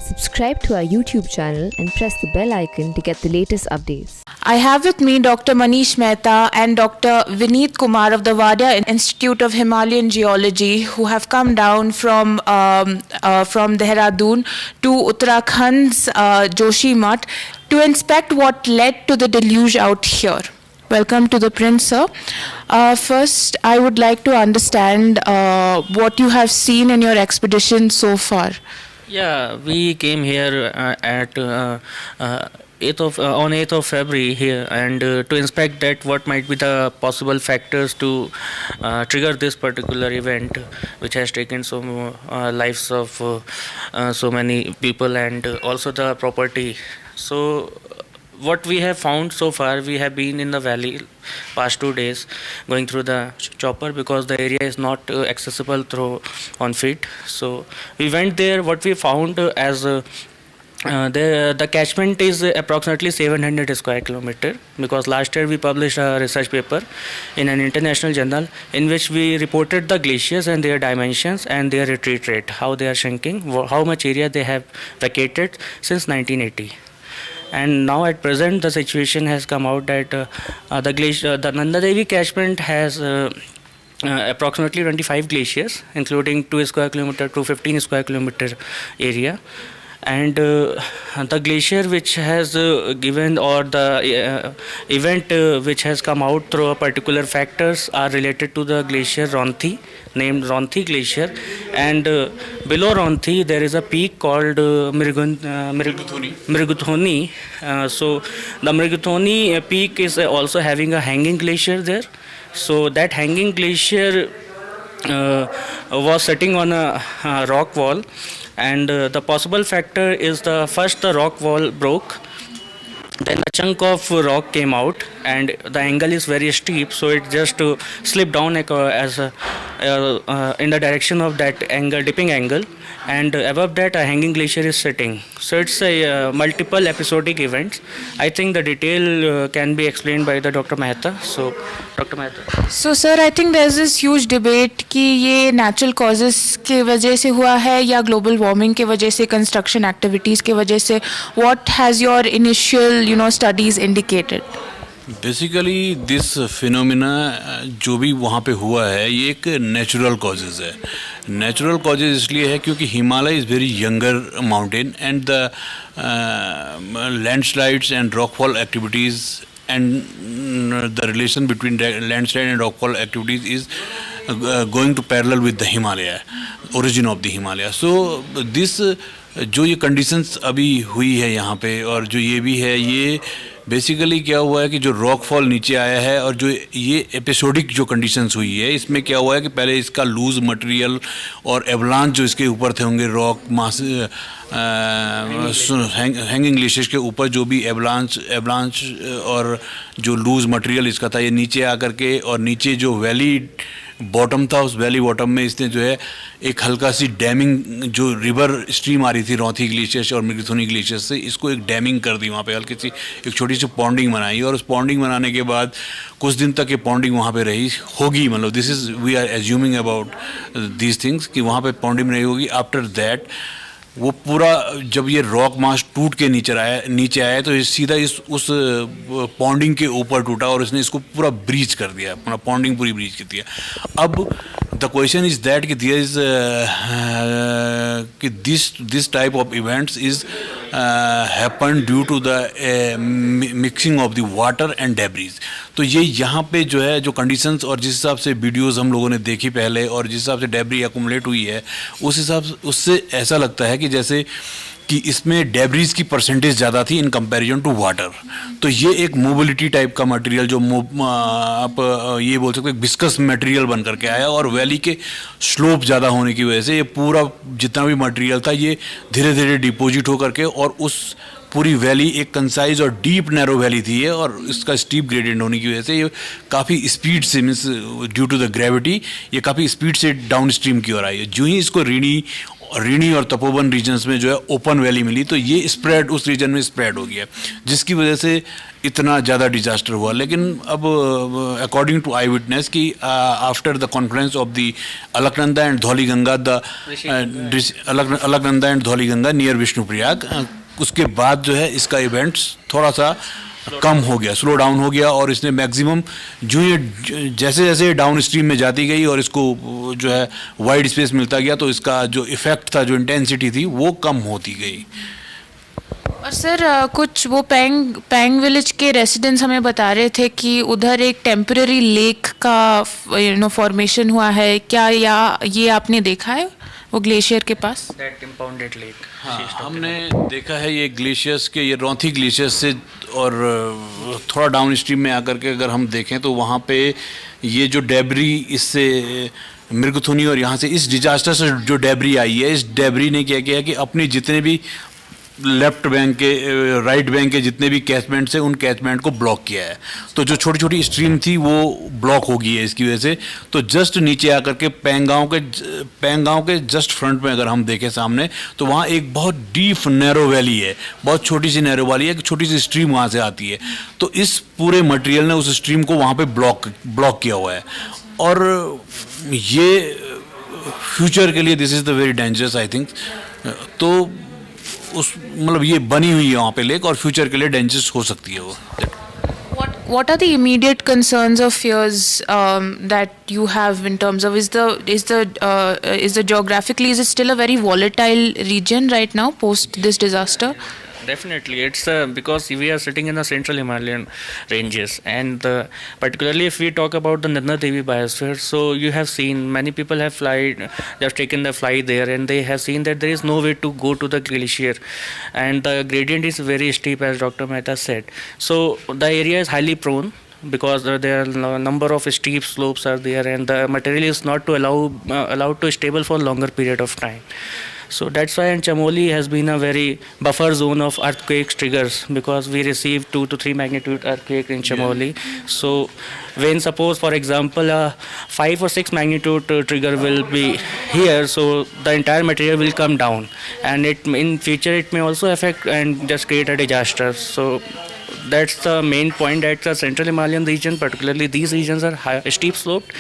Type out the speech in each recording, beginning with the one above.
Subscribe to our YouTube channel and press the bell icon to get the latest updates. I have with me Dr. Manish Mehta and Dr. Vineet Kumar of the Wadia Institute of Himalayan Geology, who have come down from Dehradun to Uttarakhand's Joshi Math to inspect what led to the deluge out here. Welcome to the Prince, sir. First, I would like to understand what you have seen in your expedition so far. Yeah, we came here at 8th of February here, and to inspect that what might be the possible factors to trigger this particular event, which has taken so lives of so many people and also the property. So what we have found so far, we have been in the valley past 2 days going through the chopper because the area is not accessible through on feet. So we went there. What we found the catchment is approximately 700 square kilometer, because last year we published a research paper in an international journal in which we reported the glaciers and their dimensions and their retreat rate, how they are shrinking, how much area they have vacated since 1980. And now at present the situation has come out that the Nanda Devi catchment has approximately 25 glaciers, including 2 square kilometer to 15 square kilometer area. And the glacier which has given, or the event which has come out through a particular factors are related to the glacier Ronthi, named Ronthi Glacier, and below Ronthi there is a peak called Mriguthoni. So the Mriguthoni peak is also having a hanging glacier there. So that hanging glacier was sitting on a rock wall, and the possible factor is the rock wall broke, then a chunk of rock came out, and the angle is very steep, so it just slipped down as in the direction of that angle, dipping angle, and above that a hanging glacier is sitting. So it's a multiple episodic events. I think the detail can be explained by the Dr. Mehta. So Dr. Mehta. So sir, I think there's this huge debate कि ये natural causes के वजह से हुआ है या global warming के वजह से, construction activities के वजह से. What has your initial studies indicated? Basically this phenomena जो भी वहाँ पे हुआ है ये एक नेचुरल कॉजेज़ है. नेचुरल कॉजेज़ इसलिए है क्योंकि Himalaya is very younger mountain and the landslides and rockfall activities and the relation between landslide and rockfall activities is going to parallel with the Himalaya, origin of the Himalaya. So this जो ये conditions अभी हुई है यहाँ पे, और जो ये भी है, ये बेसिकली क्या हुआ है कि जो रॉक फॉल नीचे आया है और जो ये एपिसोडिक जो कंडीशंस हुई है, इसमें क्या हुआ है कि पहले इसका लूज मटेरियल और एवलांच जो इसके ऊपर थे होंगे, रॉक मास हैंगिंग ग्लेशियर्स के ऊपर जो भी एवलांच और जो लूज मटेरियल इसका था, ये नीचे आकर के, और नीचे जो वैली बॉटम था, उस वैली बॉटम में इसने जो है एक हल्का सी डैमिंग, जो रिवर स्ट्रीम आ रही थी रौंथी ग्लेशियर से और मृगथुनी ग्लेशियर से, इसको एक डैमिंग कर दी. वहाँ पे हल्की सी एक छोटी सी पॉन्डिंग बनाई, और उस पॉन्डिंग बनाने के बाद कुछ दिन तक ये पॉन्डिंग वहाँ पे रही होगी. मतलब this is we are assuming about these things कि वहाँ पे पॉन्डिंग रही होगी. आफ्टर दैट वो पूरा जब ये रॉक मास टूट के नीचे आया तो ये सीधा उस पॉन्डिंग के ऊपर टूटा और इसने इसको पूरा ब्रीच कर दिया, पूरा पॉन्डिंग पूरी ब्रीच कर दिया. अब द क्वेश्चन इज दैट कि देयर इज कि this type of events is happen due to the mixing of the water and debris. तो ये यहाँ पे जो है जो कंडीशंस, और जिस हिसाब से वीडियोस हम लोगों ने देखी पहले, और जिस हिसाब से डेब्री एक्यूमुलेट हुई है, उस हिसाब से उससे ऐसा लगता है कि जैसे कि इसमें डेब्रीज की परसेंटेज ज़्यादा थी इन कंपैरिजन टू वाटर. तो ये एक मोबिलिटी टाइप का मटेरियल जो आप ये बोल सकते हैं विस्कस मटेरियल बन करके आया, और वैली के स्लोप ज़्यादा होने की वजह से ये पूरा जितना भी मटेरियल था ये धीरे धीरे डिपोजिट हो करके, और उस पूरी वैली एक कंसाइज और डीप नैरो वैली थी ये, और इसका स्टीप ग्रेडियंट होने की वजह से ये काफ़ी स्पीड से, means due to the gravity, ये काफ़ी स्पीड से डाउन स्ट्रीम की ओर आई है. जो ही इसको रीनी रीनी और तपोवन रीजन्स में जो है ओपन वैली मिली, तो ये स्प्रेड उस रीजन में स्प्रेड हो गया, जिसकी वजह से इतना ज़्यादा डिजास्टर हुआ। लेकिन अब अकॉर्डिंग टू आई विटनेस कि after the conference of the Alaknanda and Dhauliganga, Alaknanda and Dhauliganga near Vishnuprayag, उसके बाद जो है इसका इवेंट्स थोड़ा सा कम हो गया, स्लो डाउन हो गया, और इसने मैक्सिमम जो ये जैसे जैसे डाउन स्ट्रीम में जाती गई और इसको जो है वाइड स्पेस मिलता गया, तो इसका जो इफेक्ट था, जो इंटेंसिटी थी, वो कम होती गई। और सर कुछ वो पैंग विलेज के रेसिडेंट्स हमें बता रहे थे कि उधर एक टेम्पररी लेक का फॉर्मेशन हुआ है क्या, या ये आपने देखा है वो ग्लेशियर के पास? That impounded lake. हाँ, हमने देखा है ये ग्लेशियर्स के, ये रौंथी ग्लेशियर्स से और थोड़ा डाउन स्ट्रीम में आकर के अगर हम देखें तो वहाँ पे ये जो डेबरी इससे मृगथुनी और यहाँ से इस डिजास्टर से जो डेबरी आई है, इस डेबरी ने क्या किया कि अपनी जितने भी लेफ्ट बैंक के राइट बैंक के जितने भी कैचमेंट से उन कैचमेंट को ब्लॉक किया है। तो जो छोटी छोटी स्ट्रीम थी वो ब्लॉक हो गई है इसकी वजह से। तो जस्ट नीचे आकर के पैंगांव के जस्ट फ्रंट में अगर हम देखें सामने, तो वहाँ एक बहुत डीप नैरो वैली है, बहुत छोटी सी नैरो वैली है, एक छोटी सी स्ट्रीम वहाँ से आती है। तो इस पूरे मटेरियल ने उस स्ट्रीम को वहाँ पे ब्लॉक किया हुआ है, और ये फ्यूचर के लिए this is the very dangerous I think. तो उस मतलब ये बनी हुई है वहाँ पे लेक, और फ्यूचर के लिए डेंजरस हो सकती है वो। What are the immediate concerns or fears that you have in terms of is the geographically, is it still a very volatile region right now post this disaster? Definitely, it's because we are sitting in the central Himalayan ranges, and particularly if we talk about the Nanda Devi biosphere, so you have seen many people have they have taken the flight there, and they have seen that there is no way to go to the glacier, and the gradient is very steep, as Dr. Mehta said. So the area is highly prone, because there are a number of steep slopes are there, and the material is not to allowed to stable for longer period of time. So that's why, and Chamoli has been a very buffer zone of earthquake triggers, because we received 2 to 3 magnitude earthquake in Chamoli. So when suppose for example a 5 or 6 magnitude trigger will be here, so the entire material will come down, and it in future it may also affect and just create a disaster. So that's the main point, that the central Himalayan region, particularly these regions, are steep sloped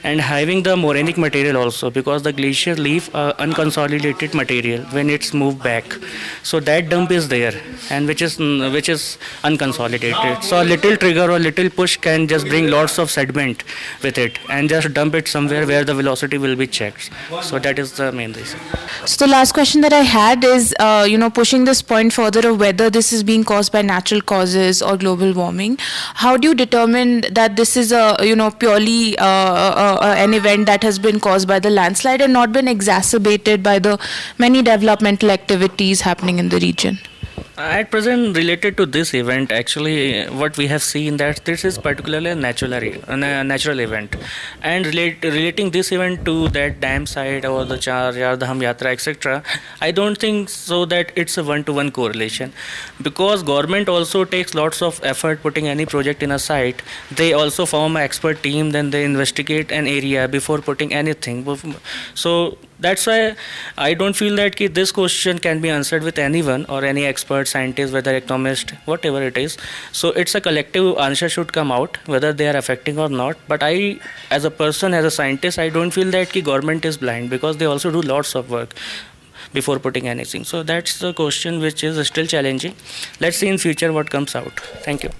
and having the morainic material also, because the glacier leave unconsolidated material when it's moved back. So that dump is there, and which is unconsolidated. So a little trigger or little push can just bring lots of sediment with it and just dump it somewhere where the velocity will be checked. So that is the main reason. So the last question that I had is, pushing this point further of whether this is being caused by natural causes or global warming. How do you determine that this is a purely an event that has been caused by the landslide and not been exacerbated by the many developmental activities happening in the region? At present, related to this event, actually, what we have seen that this is particularly a natural event, and relating this event to that dam site or the Chardham Yatra, etc. I don't think so that it's a one-to-one correlation, because government also takes lots of effort putting any project in a site. They also form an expert team, then they investigate an area before putting anything. So that's why I don't feel that this question can be answered with anyone or any expert, scientist, whether economist, whatever it is. So it's a collective answer should come out whether they are affecting or not. But I, as a person, as a scientist, I don't feel that government is blind, because they also do lots of work before putting anything. So that's the question which is still challenging. Let's see in future what comes out. Thank you.